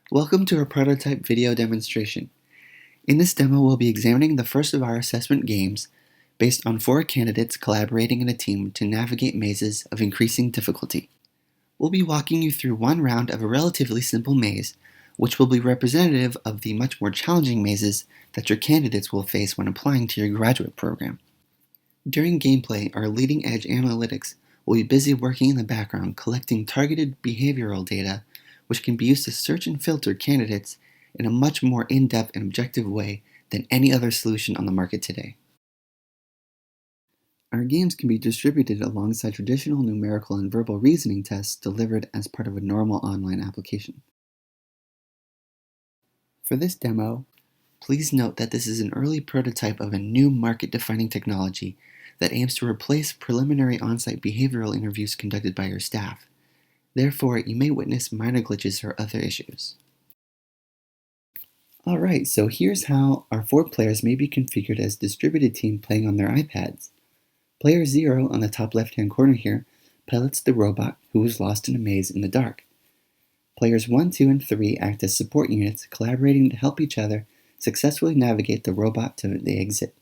Welcome to our prototype video demonstration. In this demo, we'll be examining the first of our assessment games based on 4 candidates collaborating in a team to navigate mazes of increasing difficulty. We'll be walking you through one round of a relatively simple maze, which will be representative of the much more challenging mazes that your candidates will face when applying to your graduate program. During gameplay, our leading-edge analytics will be busy working in the background collecting targeted behavioral data which can be used to search and filter candidates in a much more in-depth and objective way than any other solution on the market today. Our games can be distributed alongside traditional numerical and verbal reasoning tests delivered as part of a normal online application. For this demo, please note that this is an early prototype of a new market-defining technology that aims to replace preliminary on-site behavioral interviews conducted by your staff. Therefore, you may witness minor glitches or other issues. Alright, so here's how our 4 players may be configured as a distributed team playing on their iPads. Player 0 on the top left-hand corner here pilots the robot who was lost in a maze in the dark. Players 1, 2, and 3 act as support units, collaborating to help each other successfully navigate the robot to the exit.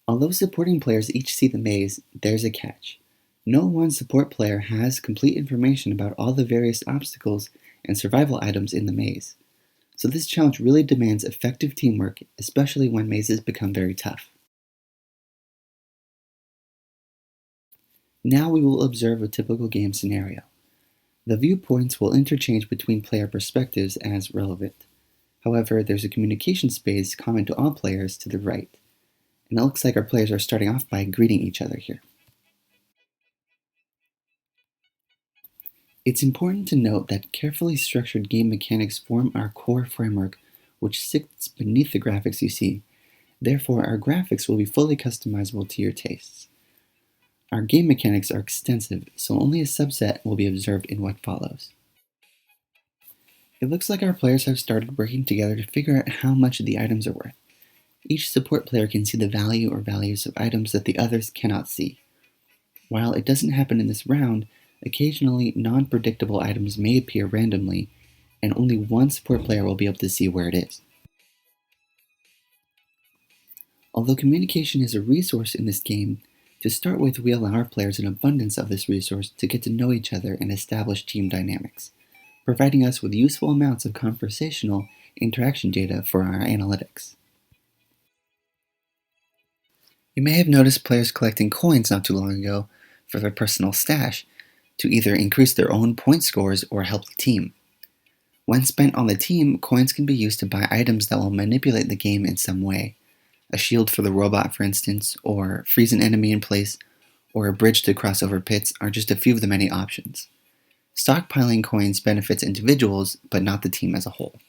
Although supporting players each see the maze, there's a catch. No one support player has complete information about all the various obstacles and survival items in the maze. So this challenge really demands effective teamwork, especially when mazes become very tough. Now we will observe a typical game scenario. The viewpoints will interchange between player perspectives as relevant. However, there's a communication space common to all players to the right. And it looks like our players are starting off by greeting each other here. It's important to note that carefully structured game mechanics form our core framework, which sits beneath the graphics you see. Therefore, our graphics will be fully customizable to your tastes. Our game mechanics are extensive, so only a subset will be observed in what follows. It looks like our players have started working together to figure out how much the items are worth. Each support player can see the value or values of items that the others cannot see. While it doesn't happen in this round, occasionally non-predictable items may appear randomly, and only one support player will be able to see where it is. Although communication is a resource in this game, to start with we allow our players an abundance of this resource to get to know each other and establish team dynamics, providing us with useful amounts of conversational interaction data for our analytics. You may have noticed players collecting coins not too long ago for their personal stash, to either increase their own point scores or help the team. When spent on the team, coins can be used to buy items that will manipulate the game in some way. A shield for the robot, for instance, or freeze an enemy in place, or a bridge to cross over pits are just a few of the many options. Stockpiling coins benefits individuals, but not the team as a whole.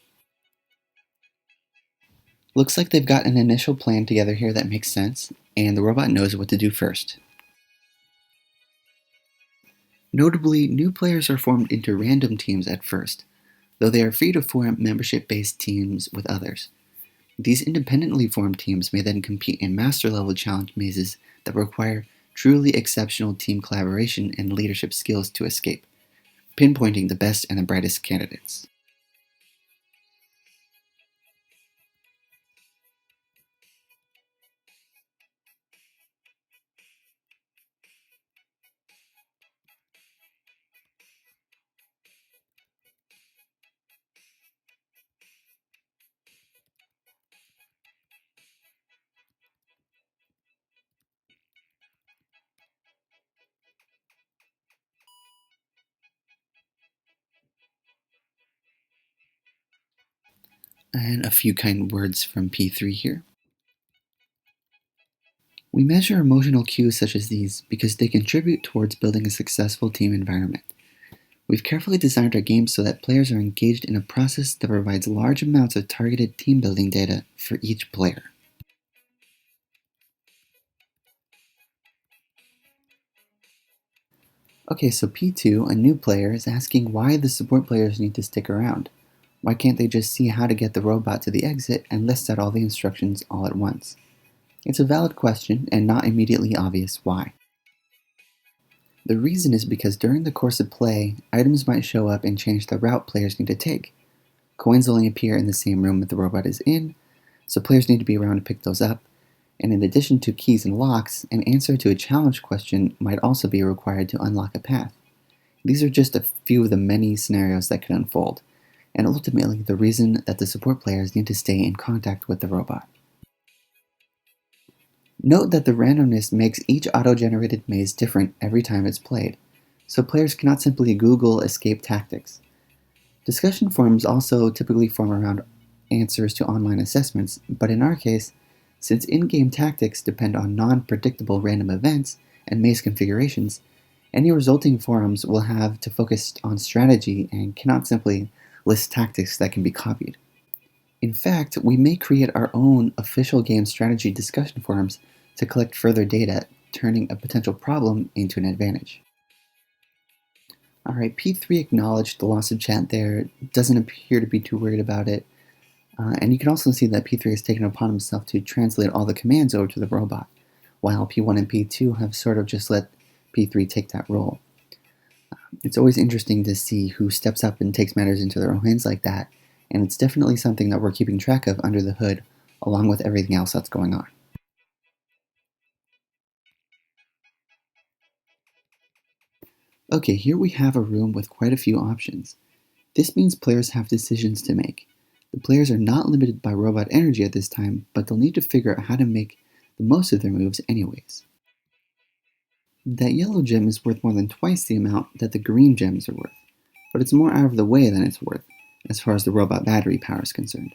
Looks like they've got an initial plan together here that makes sense, and the robot knows what to do first. Notably, new players are formed into random teams at first, though they are free to form membership-based teams with others. These independently formed teams may then compete in master-level challenge mazes that require truly exceptional team collaboration and leadership skills to escape, pinpointing the best and the brightest candidates. And a few kind words from P3 here. We measure emotional cues such as these because they contribute towards building a successful team environment. We've carefully designed our games so that players are engaged in a process that provides large amounts of targeted team building data for each player. Okay, so P2, a new player, is asking why the support players need to stick around. Why can't they just see how to get the robot to the exit and list out all the instructions all at once? It's a valid question and not immediately obvious why. The reason is because during the course of play, items might show up and change the route players need to take, Coins only appear in the same room that the robot is in, so players need to be around to pick those up. And in addition to keys and locks, an answer to a challenge question might also be required to unlock a path. These are just a few of the many scenarios that can unfold, and ultimately the reason that the support players need to stay in contact with the robot. Note that the randomness makes each auto-generated maze different every time it's played, so players cannot simply Google escape tactics. Discussion forums also typically form around answers to online assessments, but in our case, since in-game tactics depend on non-predictable random events and maze configurations, any resulting forums will have to focus on strategy and cannot simply list tactics that can be copied. In fact, we may create our own official game strategy discussion forums to collect further data, turning a potential problem into an advantage. Alright, P3 acknowledged the loss of chat there, doesn't appear to be too worried about it. And you can also see that P3 has taken it upon himself to translate all the commands over to the robot, while P1 and P2 have sort of just let P3 take that role. It's always interesting to see who steps up and takes matters into their own hands like that, and it's definitely something that we're keeping track of under the hood, along with everything else that's going on. Okay, here we have a room with quite a few options. This means players have decisions to make. The players are not limited by robot energy at this time, but they'll need to figure out how to make the most of their moves anyways. That yellow gem is worth more than twice the amount that the green gems are worth, but it's more out of the way than it's worth, as far as the robot battery power is concerned.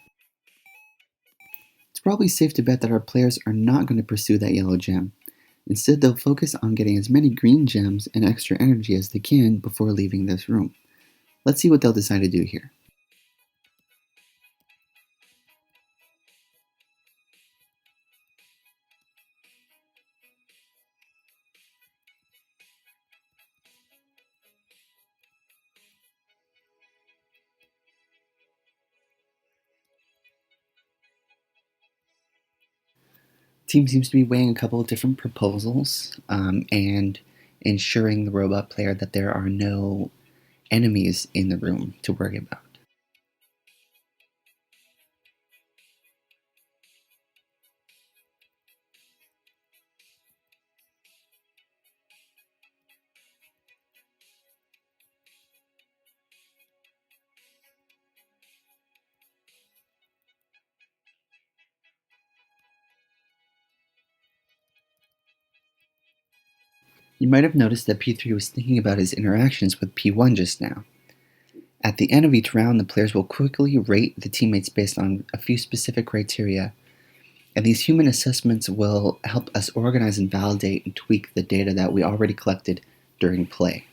It's probably safe to bet that our players are not going to pursue that yellow gem. Instead, they'll focus on getting as many green gems and extra energy as they can before leaving this room. Let's see what they'll decide to do here. Team seems to be weighing a couple of different proposals and ensuring the robot player that there are no enemies in the room to worry about. You might have noticed that P3 was thinking about his interactions with P1 just now. At the end of each round, the players will quickly rate the teammates based on a few specific criteria, and these human assessments will help us organize and validate and tweak the data that we already collected during play.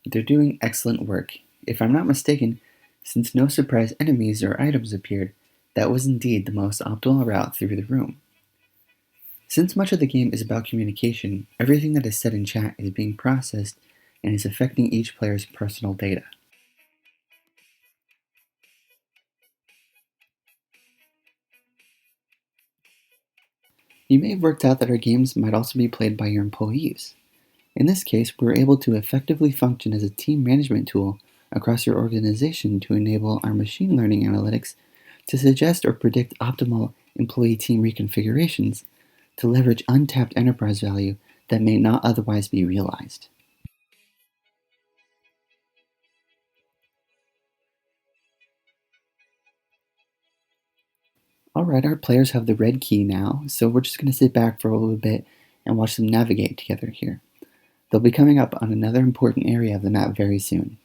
They're doing excellent work. If I'm not mistaken, since no surprise enemies or items appeared, that was indeed the most optimal route through the room. Since much of the game is about communication, everything that is said in chat is being processed and is affecting each player's personal data. You may have worked out that our games might also be played by your employees. In this case, we were able to effectively function as a team management tool across your organization to enable our machine learning analytics to suggest or predict optimal employee team reconfigurations to leverage untapped enterprise value that may not otherwise be realized. Alright, our players have the red key now, so we're just going to sit back for a little bit and watch them navigate together here. They'll be coming up on another important area of the map very soon.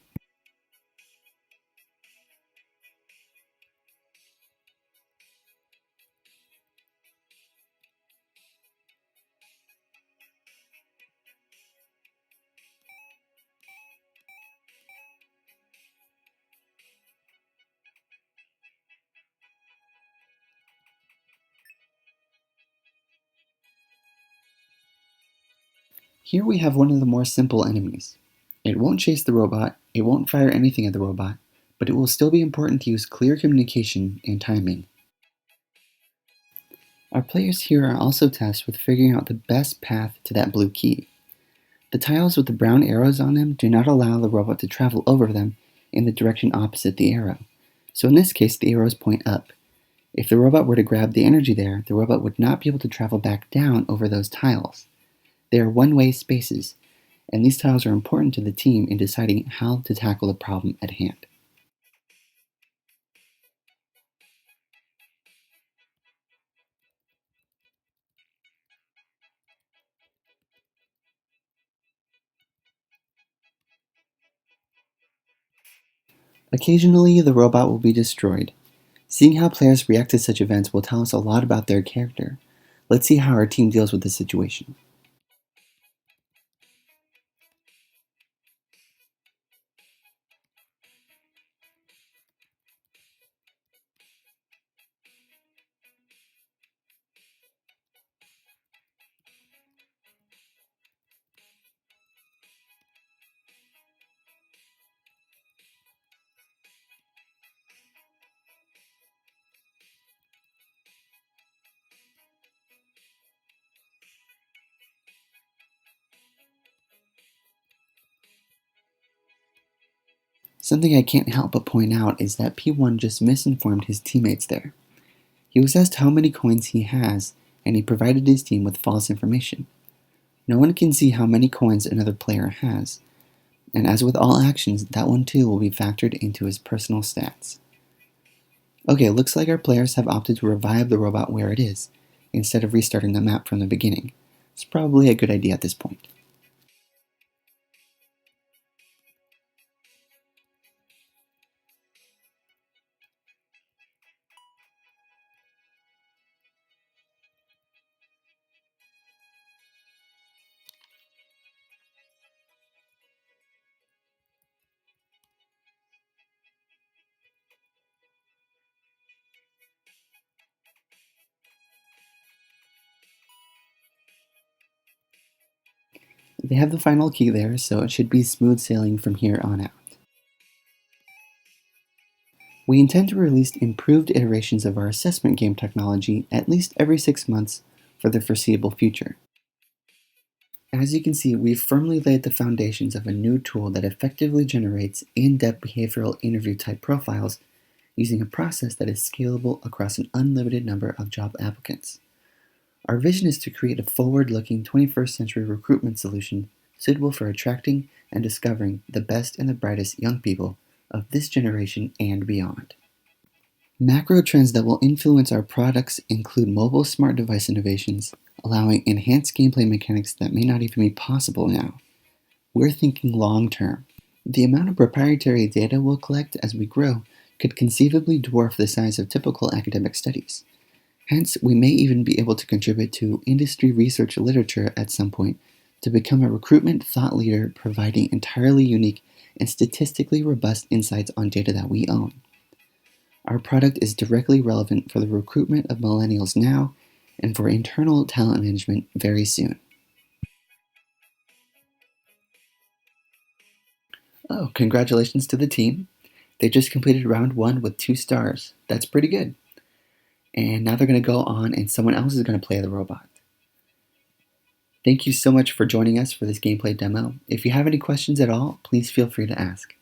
Here we have one of the more simple enemies. It won't chase the robot, it won't fire anything at the robot, but it will still be important to use clear communication and timing. Our players here are also tasked with figuring out the best path to that blue key. The tiles with the brown arrows on them do not allow the robot to travel over them in the direction opposite the arrow, so in this case the arrows point up. If the robot were to grab the energy there, the robot would not be able to travel back down over those tiles. They are one-way spaces, and these tiles are important to the team in deciding how to tackle the problem at hand. Occasionally, the robot will be destroyed. Seeing how players react to such events will tell us a lot about their character. Let's see how our team deals with the situation. Something I can't help but point out is that P1 just misinformed his teammates there. He was asked how many coins he has, and he provided his team with false information. No one can see how many coins another player has, and as with all actions, that one too will be factored into his personal stats. Okay, looks like our players have opted to revive the robot where it is, instead of restarting the map from the beginning. It's probably a good idea at this point. They have the final key there, so it should be smooth sailing from here on out. We intend to release improved iterations of our assessment game technology at least every 6 months for the foreseeable future. As you can see, we've firmly laid the foundations of a new tool that effectively generates in-depth behavioral interview type profiles using a process that is scalable across an unlimited number of job applicants. Our vision is to create a forward-looking 21st century recruitment solution suitable for attracting and discovering the best and the brightest young people of this generation and beyond. Macro trends that will influence our products include mobile smart device innovations, allowing enhanced gameplay mechanics that may not even be possible now. We're thinking long term. The amount of proprietary data we'll collect as we grow could conceivably dwarf the size of typical academic studies. Hence, we may even be able to contribute to industry research literature at some point to become a recruitment thought leader providing entirely unique and statistically robust insights on data that we own. Our product is directly relevant for the recruitment of millennials now and for internal talent management very soon. Oh, congratulations to the team. They just completed round 1 with 2 stars. That's pretty good. And now they're going to go on and someone else is going to play the robot. Thank you so much for joining us for this gameplay demo. If you have any questions at all, please feel free to ask.